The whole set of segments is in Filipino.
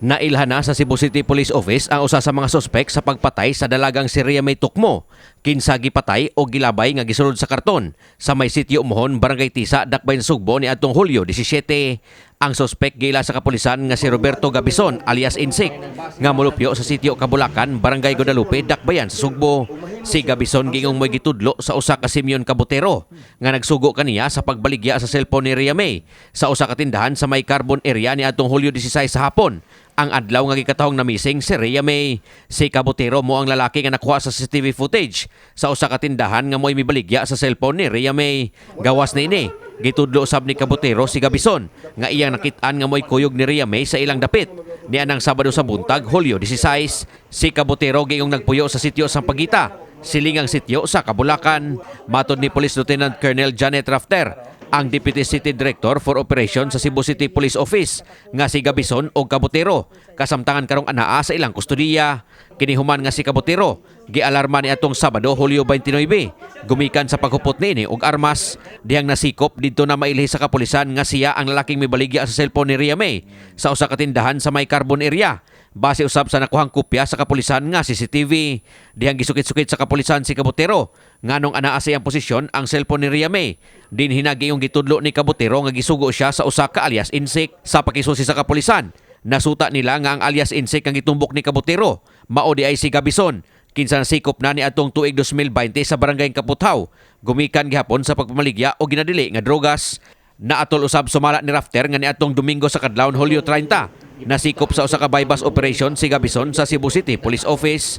Nailhan na sa Cebu City Police Office ang usa sa mga sospek sa pagpatay sa dalagang si Rhea May Tukmo. Kinsa gipatay o gilabay nga gisulod sa karton sa may sitio Umuhon, Barangay Tisa, Dakbayan, Sugbo ni atong Hulyo 17. Ang sospek gila sa kapulisan nga si Roberto Gabison alias Insik nga molupyo sa sitio Kabulakan, Barangay Guadalupe, Dakbayan sa Sugbo. Si Gabison gingong mo'y gitudlo sa usa ka Simeon Kabutero nga nagsugo kaniya sa pagbaligya sa cellphone ni Rhea May sa usa ka tindahan sa may Carbon area ni atong Hulyo 16 sa hapon. Ang adlaw nga gikatahong na missing si Rhea May. Si Kabutero mo ang lalaki nga nakuha sa CCTV footage sa usa ka tindahan nga mo'y mibaligya sa cellphone ni Rhea May. Gawas na ini, gitudlo usab ni Kabutero si Gabison nga iyang nakit-an nga mo'y kuyog ni Rhea May sa ilang dapit. Nianang Sabado sa buntag, Hulyo 16. Si Kabutero gayong nagpuyo sa sitio Sampaguita, silingang sitio sa Kabulakan. Matod ni Police Lieutenant Colonel Janet Rafter, ang Deputy City Director for Operations sa Cebu City Police Office, nga si Gabison o Kabutero kasamtangan karong anaa sa ilang kustudiya. Kinihuman nga si Kabutero gialarma ni atong Sabado, Hulyo 29, gumikan sa paghupot niini og armas. Dihang nasikop didto na mailhi sa kapulisan nga siya ang lalaking mibaligya sa cellphone ni Rhea May sa usa ka tindahan sa may Carbon area. Base usab sa nakuhang kopya sa kapulisan nga CCTV. Dihang gisukit-sukit sa kapulisan si Kabutero nganong anaa sa iyang posisyon ang cellphone ni Rhea May. Din hinagi yung gitudlo ni Kabutero nga gisugo siya sa usa ka alias Insik. Sa pakisusi sa kapulisan, nasuta nila nga ang alias Insik ang gitumbok ni Kabutero mao di ay si Gabison. Kinsa nasikop na ni atong tuig 2020 sa Barangay Kaputhaw, gumikan gihapon sa pagpamaligya o ginadili nga drogas. Naatol usab sumala ni Rafter nga ni atong Domingo sa kadlawon, Hulyo 30, nasikop sa usa ka bypass operation si Gabison sa Cebu City Police Office.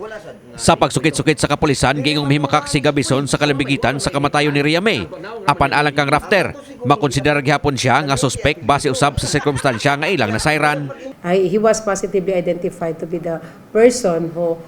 Sa pagsukit-sukit sa kapulisan, gingong mihimakak si Gabison sa kalambigitan sa kamatayon ni Rhea May. Apan alang kang Rafter, makonsidera gihapon siya nga suspect base usab sa sirkumstansya nga ilang nasayran. He was positively identified to be the person who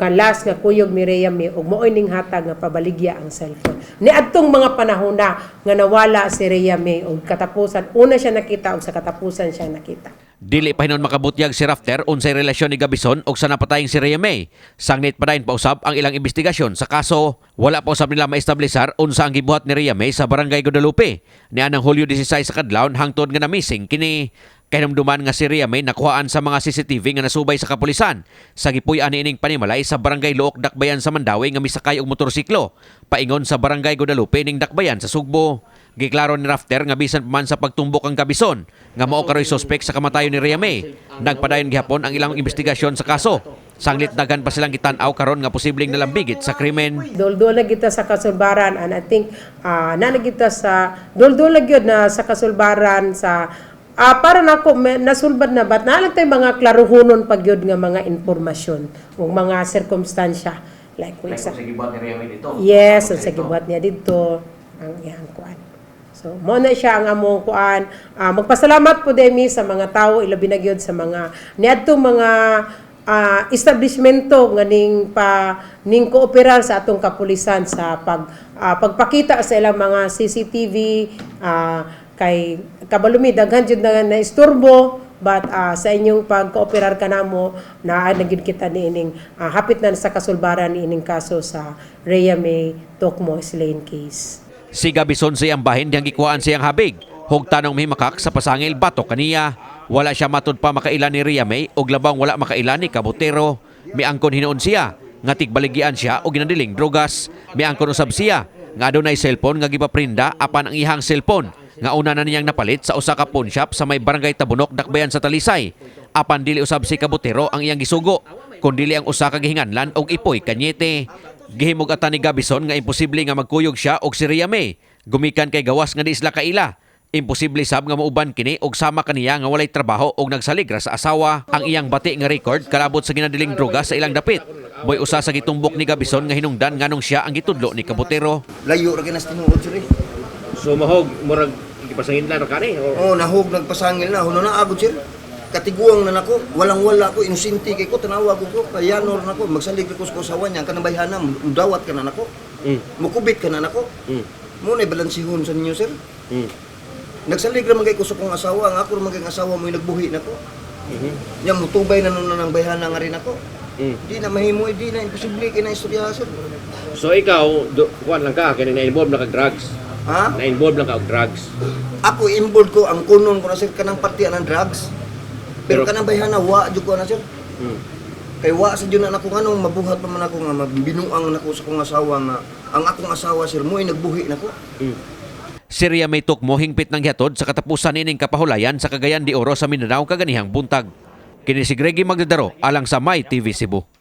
last nga kuyog ni Rhea May ug mo'y ning hatag nga pabaligya ang cellphone. Niadtong mga panahon na nga nawala si Rhea May ug katapusan una siya nakita ug sa katapusan siya nakita. Dili pa hinon makabutyag si Rafter unsay relasyon ni Gabison og sa napatayng si Rhea May. Sangnit pa dayon pa usab ang ilang investigasyon sa kaso. Wala pa usab nila maestablisar unsa ang gibuhat ni Rhea May sa Barangay Guadalupe nianang Hulyo 16 sa kadlawon hangtod nga na-missing kini. Kahinumduman nga si Rhea May nakuhaan sa mga CCTV nga nasubay sa kapulisan sa gipuy-an niining panimalay sa Barangay Luok, Dakbayan sa Mandawi nga misakay og motorsiklo paingon sa Barangay Guadalupe ning Dakbayan sa Sugbo. Giklaro ni Rafter nga bisan pa man sa pagtumbok ang Gabison nga mao karoy suspek sa kamatayon ni Rhea May, nagpadayon gihapon ang ilang investigasyon sa kaso. Sanglit daghan pa silang gitan-aw karon nga posibleng nalambigit sa krimen. Dol-dol na kita sa kasulbaran and I think nanagita sa dol-dol na gyud na sa kasulbaran sa para nako nasulbad na bat na lang tay mga klaruhonon pagyud nga mga impormasyon ug mga sirkumstansya like sa gibuhat ni Rhea May dito. Yes, sa gibuhat niya dito ang iyang kuan. So mo na siya ang among kuan. Magpasalamat po demi sa mga tao ilabi na gyud sa mga niadtong mga establishmento nga ning kooperar sa atong kapulisan sa pagpakita sa ilang mga CCTV kay kabalumi daghan jud na isturbo but sa inyong pagkooperar kanamo na nagid kita niining hapit na sa kasulbaran niining kaso sa Rhea May Tukmo slain case. Si Gabison sa iyang bahin diyang gikuhaan siyang habig. Hugtanong mihimakak sa pasangil batok kaniya. Wala siya matud pa makailan ni Rhea May og labang wala makailan ni Kabutero. Miangkon hinuon siya nga tigbaligyan siya og ginadiling drogas. Miangkon usab siya nga adunay cellphone nga gipaprinda apan ang ihang cellphone nga una na niyang napalit sa usa ka pawn shop sa may Barangay Tabunok, Dakbayan sa Talisay. Apan dili usab si Kabutero ang iyang gisugo, kundi ang usa ka gihinganlan og Ipoy Kanyete. Gihimog ata ni Gabison nga imposible nga magkuyog siya og si Rhea May gumikan kay gawas nga di isla kaila. Imposible sab nga mauban kini og sama kaniya nga walay trabaho og nagsaligra sa asawa. Ang iyang bati nga record kalabot sa ginadiling droga sa ilang dapit. Moy usa sa gitumbok ni Gabison nga hinungdan nganong siya ang gitudlo ni Kabutero. Layo ra kinas tinuod sir. So mahog murag gipasangin na kani. Nahog nagpasangil na huno na agud sir. Katiguang na nako, walang-wala ko, inusinti kay ko, tanawa ko, kayanor na ko, magsalig ko sa kasawa niya, kanabayhanam, udawat ka na nako, mukubit ka na nako. Muna balansihon sa ninyo, sir. Nagsalig naman kay ko sa kong asawa, ang ako naman kay asawa mo yung nagbuhi na ko. Yang mutubay na nung ng bayhana nga rin ako. Di na mahimo, di na, imposible kay na istorya, sir. So ikaw, kuwan lang ka, kaya na-involve na kag-drugs? Ha? Na-involve lang ka og drugs? Ako involved ko, ang kunon ko na sir, kanang partiyan ng drugs. Pero kanang bayhana wa jud ko na sir. Kay wa sa jud na ako nganong mabuhat pa man ako nga mabinuang nako sa akong asawa nga ang akong asawa sir mo'y nagbuhi nako. Si Ria May Tukmo hingpit ng gihatod sa katapusan ining kapahulayan sa Cagayan de Oro sa Mindanao kaganihang buntag. Kini si Greggy Magdadaro alang sa My TV Cebu.